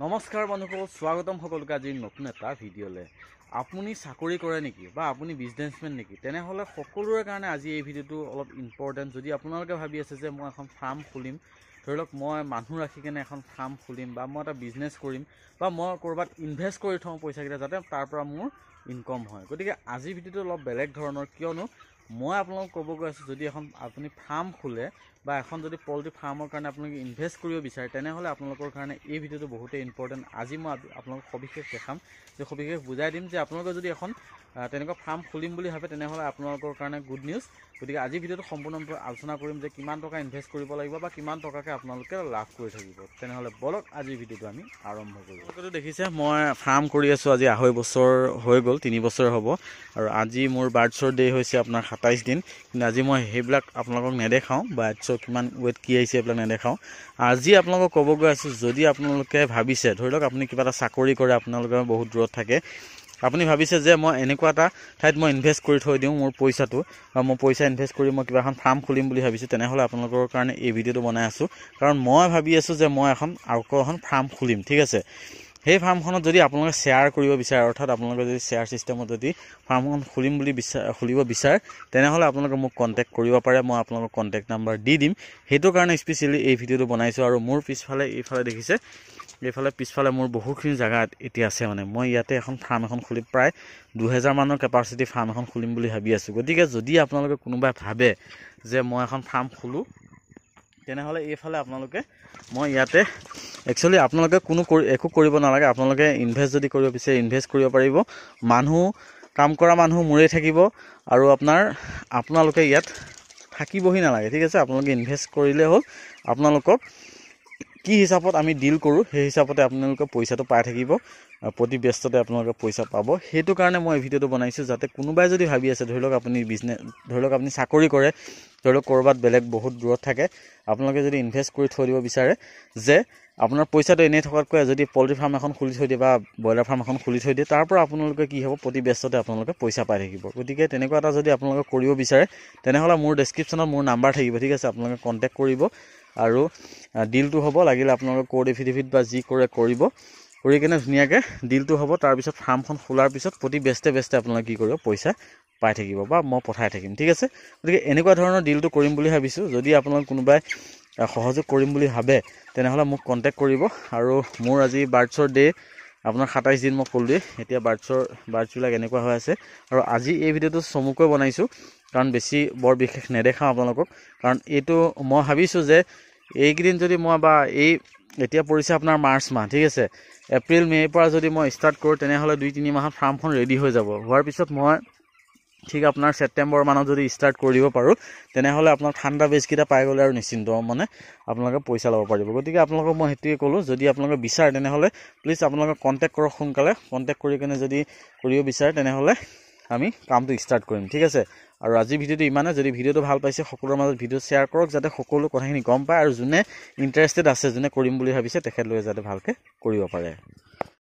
নমস্কাৰ বন্ধুসকল, স্বাগতম সকলোকে আজি নতুন এটা ভিডিঅ'লৈ। আপুনি চাকৰি কৰে নেকি বা আপুনি বিজনেছমেন নেকি? তেনেহ'লে সকলোৰে কাৰণে আজি এই ভিডিঅ'টো অলপ ইম্পৰ্টেণ্ট। যদি আপোনালোকে ভাবি আছে যে মই এখন ফাৰ্ম খুলিম, ধৰি লওক মই মানুহ ৰাখি কেনে এখন ফাৰ্ম খুলিম বা মই এটা বিজনেছ কৰিম বা মই ক'ৰবাত ইনভেষ্ট কৰি থওঁ পইচাকেইটা যাতে তাৰ পৰা মোৰ ইনকম হয়, গতিকে আজিৰ ভিডিঅ'টো অলপ বেলেগ ধৰণৰ। কিয়নো মই আপোনালোকক ক'ব গৈ আছোঁ, যদি এখন আপুনি ফাৰ্ম খোলে বা এখন যদি পল্ট্ৰি ফাৰ্মৰ কাৰণে আপোনালোকে ইনভেষ্ট কৰিব বিচাৰে, তেনেহ'লে আপোনালোকৰ কাৰণে এই ভিডিঅ'টো বহুতেই ইম্পৰ্টেণ্ট। আজি মই আপোনালোকক সবিশেষ দেখাম, যে সবিশেষ বুজাই দিম যে আপোনালোকে যদি এখন তেনেকুৱা ফাৰ্ম খুলিম বুলি ভাবে তেনেহ'লে আপোনালোকৰ কাৰণে গুড নিউজ। গতিকে আজি ভিডিঅ'টো সম্পূৰ্ণৰূপে আলোচনা কৰিম যে কিমান টকা ইনভেষ্ট কৰিব লাগিব বা কিমান টকাকৈ আপোনালোকে লাভ কৰি থাকিব। তেনেহ'লে বলক আজিৰ ভিডিঅ'টো আমি আৰম্ভ কৰোঁ। আপোনালোকেতো দেখিছে মই ফাৰ্ম কৰি আছোঁ, আজি 2.5 বছৰ হৈ গ'ল, 3 বছৰ হ'ব। আৰু আজি মোৰ বাৰ্ডছৰ ডে হৈছে আপোনাৰ 27 দিন, কিন্তু আজি মই সেইবিলাক আপোনালোকক নেদেখাওঁ, বাৰ্ডছৰ কিমান ৱেইট কি আহিছে এইবিলাক নেদেখাওঁ। আজি আপোনালোকক ক'ব গৈ আছোঁ, যদি আপোনালোকে ভাবিছে, ধৰি লওক আপুনি কিবা এটা চাকৰি কৰে, আপোনালোকে বহুত দূৰত থাকে, আপুনি ভাবিছে যে মই এনেকুৱা এটা ঠাইত মই ইনভেষ্ট কৰি থৈ দিওঁ মোৰ পইচাটো, বা মই পইচা ইনভেষ্ট কৰি মই কিবা এখন ফাৰ্ম খুলিম বুলি ভাবিছোঁ, তেনেহ'লে আপোনালোকৰ কাৰণে এই ভিডিঅ'টো বনাই আছোঁ। কাৰণ মই ভাবি আছোঁ যে মই এখন ফাৰ্ম খুলিম, ঠিক আছে। সেই ফাৰ্মখনত যদি আপোনালোকে শ্বেয়াৰ কৰিব বিচাৰে, অৰ্থাৎ আপোনালোকে যদি শ্বেয়াৰ ছিষ্টেমত যদি ফাৰ্মখন খুলিব বিচাৰে, তেনেহ'লে আপোনালোকে মোক কণ্টেক্ট কৰিব পাৰে। মই আপোনালোকক কণ্টেক্ট নাম্বাৰ দি দিম। সেইটো কাৰণে স্পেচিয়েলি এই ভিডিঅ'টো বনাইছোঁ। আৰু মোৰ পিছফালে এইফালে দেখিছে, এইফালে পিছফালে মোৰ বহুখিনি জেগাত এতিয়া আছে, মানে মই ইয়াতে এখন ফাৰ্ম এখন খুলি প্ৰায় 2000 মানৰ কেপাচিটি ফাৰ্ম এখন খুলিম বুলি ভাবি আছোঁ। গতিকে যদি আপোনালোকে কোনোবাই ভাবে যে মই এখন ফাৰ্ম খোলোঁ, তেনেহ'লে এইফালে আপোনালোকে মই ইয়াতে একচুৱেলি আপোনালোকে একো কৰিব নালাগে। আপোনালোকে ইনভেষ্ট যদি কৰিব বিচাৰে ইনভেষ্ট কৰিব পাৰিব। কাম কৰা মানুহ মোৰেই থাকিব, আৰু আপোনালোকে ইয়াত থাকিবহি নালাগে, ঠিক আছে। আপোনালোকে ইনভেষ্ট কৰিলে হ'ল। আপোনালোকক কি হিচাপত আমি ডিল কৰোঁ সেই হিচাপতে আপোনালোকে পইচাটো পাই থাকিব, প্ৰতি ব্যস্ততে আপোনালোকে পইচা পাব। সেইটো কাৰণে মই এই ভিডিঅ'টো বনাইছোঁ, যাতে কোনোবাই যদি ভাবি আছে, ধৰি লওক আপুনি চাকৰি কৰে, ধৰি লওক ক'ৰবাত বেলেগ বহুত দূৰত থাকে, আপোনালোকে যদি ইনভেষ্ট কৰি থৈ দিব বিচাৰে, যে আপোনাৰ পইচাটো এনেই থকাতকৈ যদি পল্ট্ৰি ফাৰ্ম এখন খুলি থৈ দিয়ে বা ব্ৰইলাৰ ফাৰ্ম এখন খুলি থৈ দিয়ে, তাৰ পৰা আপোনালোকে কি হ'ব, প্ৰতি ব্যস্ততে আপোনালোকে পইচা পাই থাকিব। গতিকে তেনেকুৱা এটা যদি আপোনালোকে কৰিব বিচাৰে, তেনেহ'লে মোৰ ডেছক্ৰিপশ্যনত মোৰ নাম্বাৰ থাকিব, ঠিক আছে। আপোনালোকে কণ্টেক্ট কৰিব আৰু ডিলটো হ'ব। লাগিলে আপোনালোকে ক'ড এফিডেভিট বা যি কৰি কেনে ধুনীয়াকৈ ডিলটো হ'ব। তাৰপিছত ফাৰ্মখন খোলাৰ পিছত প্ৰতি ব্যস্তে আপোনালোকে কি কৰিব, পইচা পাই থাকিব বা মই পঠাই থাকিম, ঠিক আছে। গতিকে এনেকুৱা ধৰণৰ ডিলটো কৰিম বুলি ভাবিছোঁ। যদি আপোনালোক কোনোবাই সহযোগ কৰিম বুলি ভাবে, তেনেহ'লে মোক কণ্টেক্ট কৰিব। আৰু মোৰ আজি বাৰ্ডছৰ ডে, আপোনাৰ 27 দিন মই ক'লোৱেই। এতিয়া বাৰ্ডছবিলাক এনেকুৱা হৈ আছে। আৰু আজি এই ভিডিঅ'টো চমুকৈ বনাইছোঁ, কাৰণ বৰ বিশেষ নেদেখাওঁ আপোনালোকক। কাৰণ এইটো মই ভাবিছোঁ যে এইকেইদিন যদি মই এতিয়া পৰিছে আপোনাৰ মাৰ্চ মাহ, ঠিক আছে। এপ্ৰিল মে'ৰ পৰা যদি মই ষ্টাৰ্ট কৰোঁ, তেনেহ'লে 2-3 মাহত ফাৰ্মখন ৰেডি হৈ যাব। হোৱাৰ পিছত মই ঠিক আপোনাৰ ছেপ্টেম্বৰ মানত যদি ষ্টাৰ্ট কৰি দিব পাৰোঁ, তেনেহ'লে আপোনাৰ ঠাণ্ডা বেজকেইটা পাই গ'লে আৰু নিশ্চিন্ত মানে আপোনালোকে পইচা ল'ব পাৰিব। গতিকে আপোনালোকক মই সেইটোৱে ক'লোঁ, যদি আপোনালোকে বিচাৰে তেনেহ'লে প্লিজ আপোনালোকে কণ্টেক্ট কৰক সোনকালে। কণ্টেক্ট কৰি কেনে যদি কৰিব বিচাৰে, তেনেহ'লে আমি কামটো ষ্টাৰ্ট কৰিম, ঠিক আছে। আৰু আজি ভিডিঅ'টো ইমানে। যদি ভিডিঅ'টো ভাল পাইছে, সকলোৰে মাজত ভিডিঅ' শ্বেয়াৰ কৰক, যাতে সকলো কথাখিনি গম পায়, আৰু যোনে ইণ্টাৰেষ্টেড আছে, যোনে কৰিম বুলি ভাবিছে, তেখেতলোকে যাতে ভালকৈ কৰিব পাৰে।